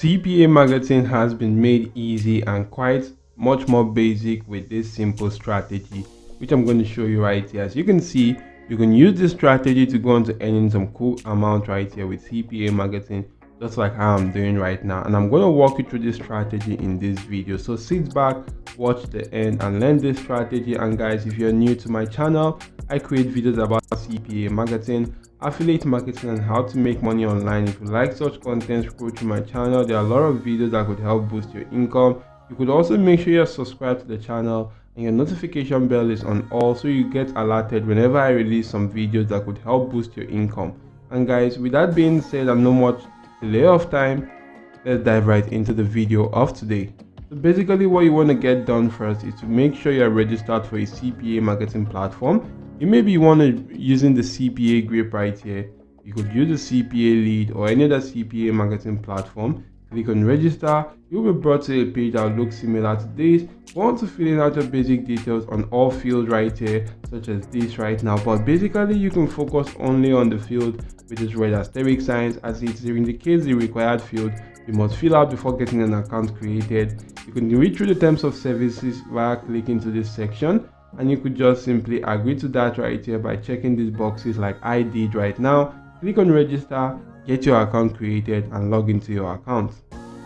CPA marketing has been made easy and quite much more basic with this simple strategy, which I'm going to show you right here. As you can see, you can use this strategy to go on to earning some cool amount right here with CPA marketing, just like how I'm doing right now. And I'm going to walk you through this strategy in this video. So sit back, watch the end and learn this strategy. And guys, if you're new to my channel, I create videos about CPA marketing, affiliate marketing, and how to make money online. If you like such content, scroll through my channel. There are a lot of videos that could help boost your income. You could also make sure you're subscribed to the channel and your notification bell is on all, so you get alerted whenever I release some videos that could help boost your income. And guys, with that being said and no much delay of time, let's dive right into the video of today. So basically what you want to get done first is to make sure you're registered for a CPA marketing platform. You may be using the CPAGRIP right here. You could use the CPA lead or any other CPA marketing platform. Click on register. You'll be brought to a page that will look similar to this. Go on to filling out your basic details on all fields right here, such as this right now. But basically you can focus only on the field with this red asterisk signs, as it indicates the required field you must fill out before getting an account created. You can read through the terms of services via clicking to this section, and you could just simply agree to that right here by checking these boxes like I did right now. Click on register, get your account created and log into your account.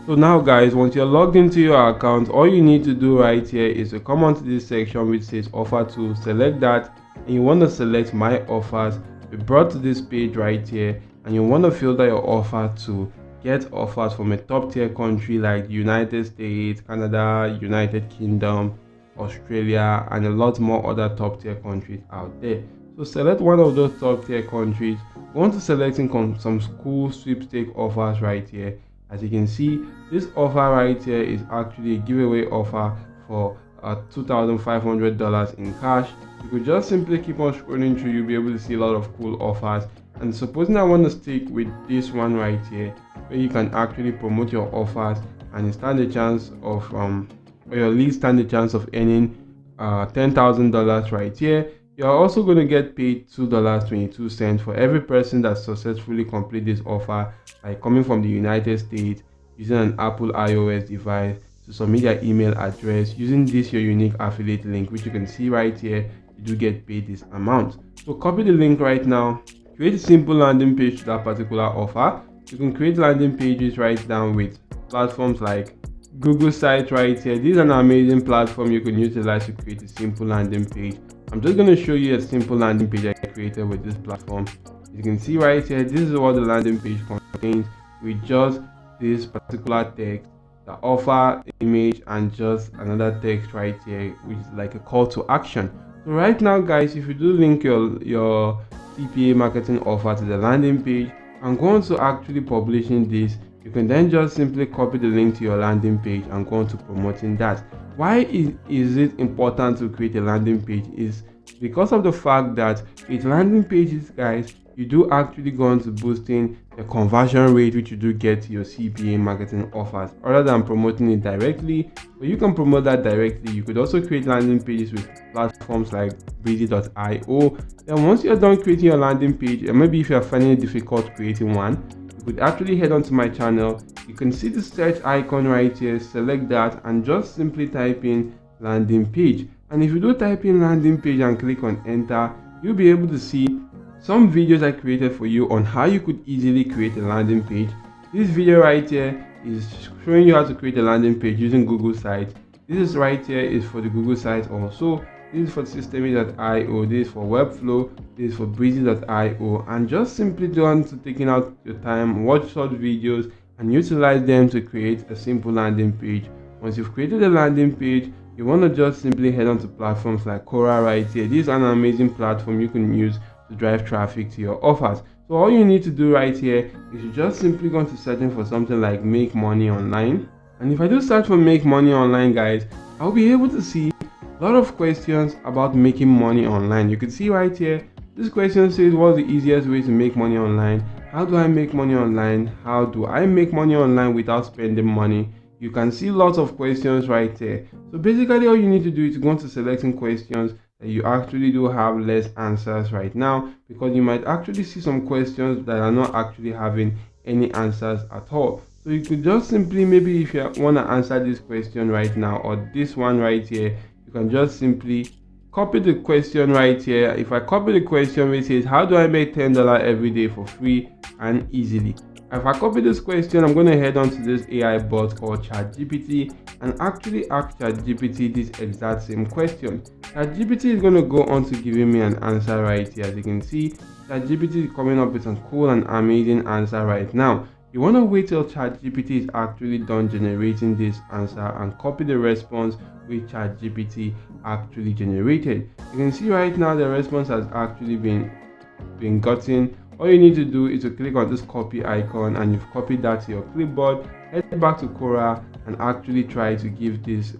So now guys, once you're logged into your account, all you need to do right here is to come onto this section which says offer to, select that, and you want to select my offers. Be brought to this page right here, and you want to filter your offer to get offers from a top tier country like the United States, Canada, United Kingdom, Australia, and a lot more other top tier countries out there. So select one of those top tier countries. Go on to selecting some cool sweepstake offers right here. As you can see, this offer right here is actually a giveaway offer for $2,500 in cash. You could just simply keep on scrolling through. You'll be able to see a lot of cool offers. And supposing I want to stick with this one right here, where you can actually promote your offers and stand a chance of or your lead stand a chance of earning $10,000 right here. You're also going to get paid $2.22 for every person that successfully complete this offer by coming from the United States using an Apple iOS device to submit your email address using this your unique affiliate link, which you can see right here. You do get paid this amount. So copy the link right now, create a simple landing page to that particular offer. You can create landing pages right down with platforms like Google Sites right here. This is an amazing platform you can utilize to create a simple landing page. I'm just going to show you a simple landing page I created with this platform. You can see right here, this is what the landing page contains with just this particular text, the offer image, and just another text right here which is like a call to action. So right now guys, if you do link your CPA marketing offer to the landing page and go on to actually publishing this, you can then just simply copy the link to your landing page and go on to promoting that. Why is it important to create a landing page? Is because of the fact that with landing pages guys, you do actually go on to boosting the conversion rate which you do get to your CPA marketing offers, other than promoting it directly. But you can promote that directly. You could also create landing pages with platforms like breezy.io. Then once you're done creating your landing page, and maybe if you're finding it difficult creating one, you could actually head onto my channel. You can see the search icon right here, select that and just simply type in landing page. And if you do type in landing page and click on enter, you'll be able to see some videos I created for you on how you could easily create a landing page. This video right here is showing you how to create a landing page using Google Sites. This is right here is for the Google Sites also. This is for systemic.io, this is for Webflow, this is for breezy.io, and just simply down to taking out your time, watch short videos and utilize them to create a simple landing page. Once you've created a landing page, you want to just simply head on to platforms like Quora right here. This is an amazing platform you can use to drive traffic to your offers. So all you need to do right here is you just simply go to searching for something like make money online. And if I do search for make money online guys, I'll be able to see a lot of questions about making money online. You can see right here, this question says what's the easiest way to make money online? How do I make money online? How do I make money online without spending money? You can see lots of questions right there. So basically all you need to do is go into selecting questions that you actually do have less answers right now, because you might actually see some questions that are not actually having any answers at all. So you could just simply, maybe if you want to answer this question right now or this one right here, you can just simply copy the question right here. If I copy the question which says, how do I make $10 every day for free and easily? If I copy this question, I'm going to head on to this AI bot called ChatGPT and actually ask ChatGPT this exact same question. ChatGPT is going to go on to giving me an answer right here. As you can see, ChatGPT is coming up with some cool and amazing answer right now. You want to wait till ChatGPT is actually done generating this answer and copy the response which ChatGPT actually generated. You can see right now the response has actually been gotten. All you need to do is to click on this copy icon and you've copied that to your clipboard. Head back to Quora and actually try to give this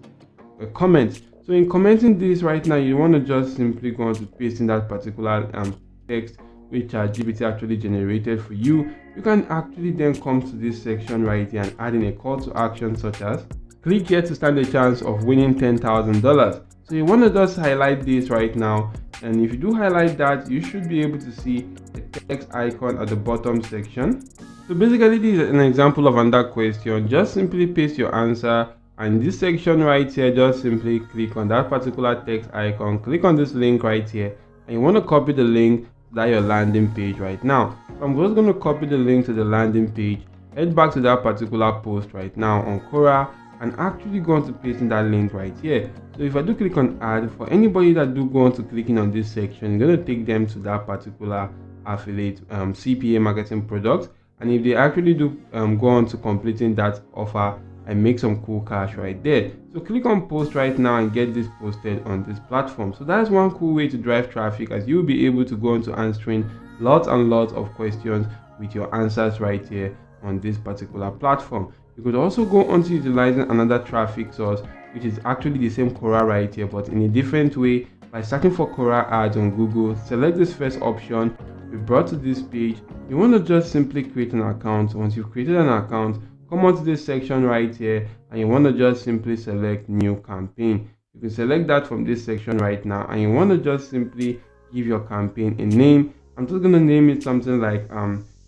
a comment. So in commenting this right now, you want to just simply go on to paste in that particular text which ChatGPT actually generated for you. You can actually then come to this section right here and add in a call to action such as click here to stand a chance of winning $10,000. So you want to just highlight this right now, and if you do highlight that, you should be able to see the text icon at the bottom section. So basically this is an example of another question. Just simply paste your answer, and this section right here, just simply click on that particular text icon, click on this link right here, and you want to copy the link to that your landing page right now. So I'm just going to copy the link to the landing page, head back to that particular post right now on Quora, and actually go on to paste in that link right here. So if I do click on add, for anybody that do go on to clicking on this section, it's going to take them to that particular affiliate CPA marketing product, and if they actually do go on to completing that offer and make some cool cash right there. So click on post right now and get this posted on this platform. So that's one cool way to drive traffic, as you'll be able to go into answering lots and lots of questions with your answers right here on this particular platform. You could also go on to utilizing another traffic source, which is actually the same Quora right here, but in a different way. By searching for Quora ads on Google, select this first option, be brought to this page. You want to just simply create an account. Once you've created an account, come on to this section right here, and you want to just simply select new campaign. You can select that from this section right now, and you want to just simply give your campaign a name. I'm just going to name it something like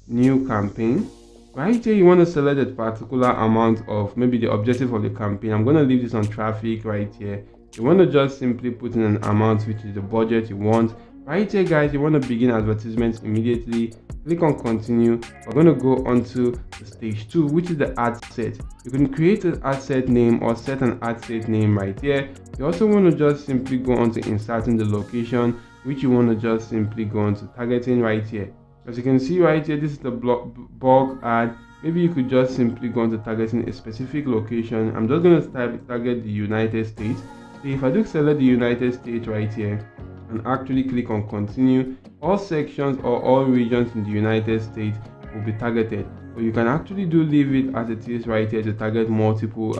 new campaign. Right here, you want to select a particular amount of maybe the objective of the campaign. I'm going to leave this on traffic right here. You want to just simply put in an amount which is the budget you want. Right here, guys, you want to begin advertisements immediately. Click on continue. We're going to go on to the stage 2, which is the ad set. You can create an ad set name or set an ad set name right here. You also want to just simply go on to inserting the location, which you want to just simply go on to targeting right here. As you can see right here, this is the bulk ad. Maybe you could just simply go into targeting a specific location. I'm just going to target the United States. So if I do select the United States right here and actually click on continue, all sections or all regions in the United States will be targeted. But you can actually do leave it as it is right here to target multiple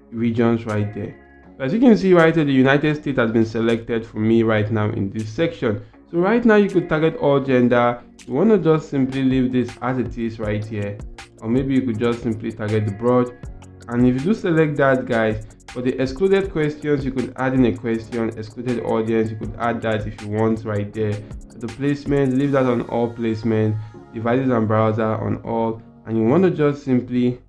regions right there. So as you can see right here, the United States has been selected for me right now in this section. So right now you could target all gender. You want to just simply leave this as it is right here, or maybe you could just simply target the broad. And if you do select that, guys, for the excluded questions, you could add in a question. Excluded audience, you could add that if you want right there. For the placement, leave that on all placement. Devices and browser on all, and you want to just simply,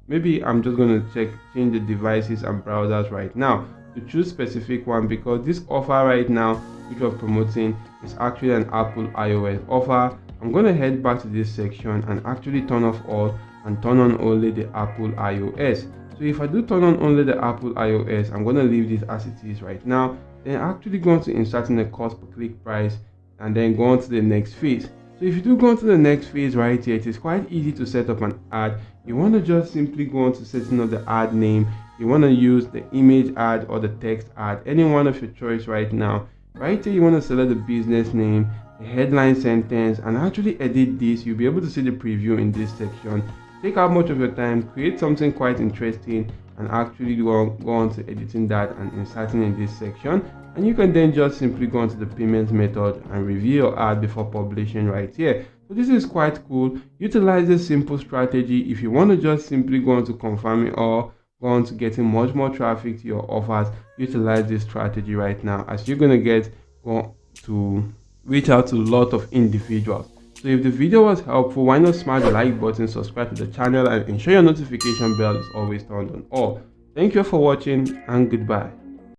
maybe I'm just going to change the devices and browsers right now to choose specific one, because this offer right now which we're promoting is actually an Apple iOS offer. I'm going to head back to this section and actually turn off all and turn on only the Apple iOS. So if I do turn on only the Apple iOS, I'm going to leave this as it is right now. Then actually go on to inserting the cost per click price and then go on to the next phase. So if you do go on to the next phase right here, it is quite easy to set up an ad. You want to just simply go on to setting up the ad name. You want to use the image ad or the text ad, any one of your choice right now. Right here, you want to select the business name, the headline sentence, and actually edit this. You'll be able to see the preview in this section. Take out much of your time, create something quite interesting, and actually go on to editing that and inserting in this section. And you can then just simply go on to the payment method and review your ad before publishing right here. So this is quite cool. Utilize this simple strategy if you want to just simply go on to confirming or go on to getting much more traffic to your offers. Utilize this strategy right now, as you're going to get to reach out to a lot of individuals. So if the video was helpful, why not smash the like button, subscribe to the channel, and ensure your notification bell is always turned on all. Thank you for watching, and goodbye.